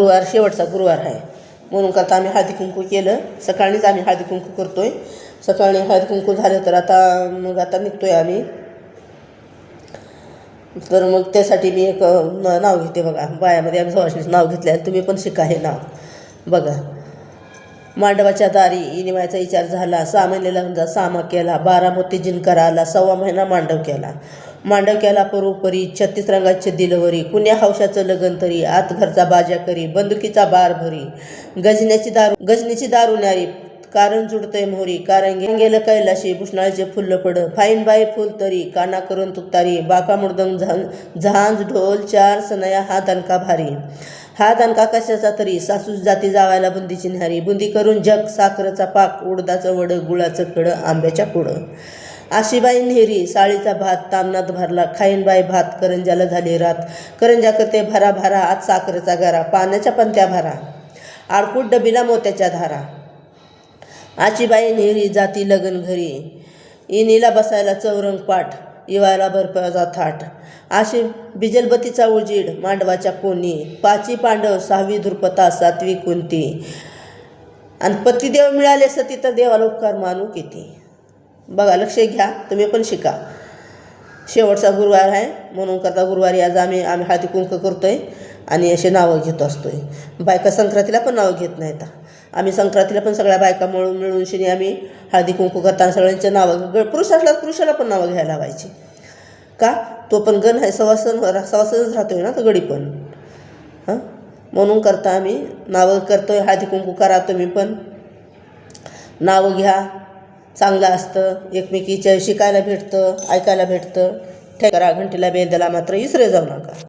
गुरुवार शेवटचा गुरुवार आहे म्हणून करता आम्ही हळदी कुंकू केलं. सकाळीच आम्ही हळदी कुंकू करतोय. सकाळी हळदी कुंकू झालं तर आता निघतोय आम्ही. तर मग त्यासाठी मी एक नाव घेते बघा. बायामध्ये आम्ही सवाशीचं नाव घेतले आणि तुम्ही पण शिका हे नाव बघा. मांडवाच्या दारी इनिमायचा विचार झाला. 6 महिने लग्न सामा केला. 12 मोती जिनकरा आला. 1.25 महिना मांडव केला. मांडव केला परोपरी 36 रंगाचे दिलवरी. कुण्या हौशाचं लगन तरी आत घरचा बाजा करी. बंदुकीचा बार भरी गजनीची दारू न्यारी. कारण जुडतय मोहरी कारण गेलं कैलाशी भुषणाचे फुल्ल पड. फाईन बाई फुल तरी काना करून तुतारी. बाका मुडदंग झांज ढोल 4 सनया हा दणका भारी. हा दणका कशाचा तरी सासू जाती जावायला बुंदीची न्यारी. बुंदी करून जग साखरेचा पाक उडदाचं वड गुळाचं कडं आंब्याच्या कुडं. आशीबाई नेहरी साळीचा भात तामनात भरला. खाईनबाई भात करंजाला झाली रात. करंजा करते भरा भरा आत साखरेचा गरा. पाण्याच्या पंत्या भरा आडकूट डबीला मोत्याच्या धारा. आशीबाई नेहरी जाती लगन घरी. इनीला बसायला चौरंग पाठ इवायला बर्फाचा थाट. आशी बिजलबतीचा उजीड मांडवाच्या कोणी. 5 पांडव 6 धुरपता 7 कुंती. आणि पतिदेव मिळाले सती तर देवाला उपकार मानू किती. बघा लक्ष घ्या तुम्ही पण शिका. शेवटचा गुरुवार आहे म्हणून करता गुरुवारी आज आम्ही हळदी कुंकू करतोय आणि असे नावं घेत असतोय. बायका संक्रांतीला पण नावं घेत नाहीत. आम्ही संक्रांतीला पण सगळ्या बायका मिळून शिनी आम्ही हळदी कुंकू करताना सगळ्यांचे नावं पुरुषाला पण नावं घ्यायला लावायची. का तो पण गण आहे सवासनच राहतोय ना तो गडी पण. म्हणून करता आम्ही नावं करतोय. हळदी कुंकू करा तुम्ही पण. नावं घ्या चांगलं असतं. एकमेकीच्या शिकायला भेटतं ऐकायला भेटतं. करा घंटीला बेल द्यायला मात्र इसरे जाऊ नका.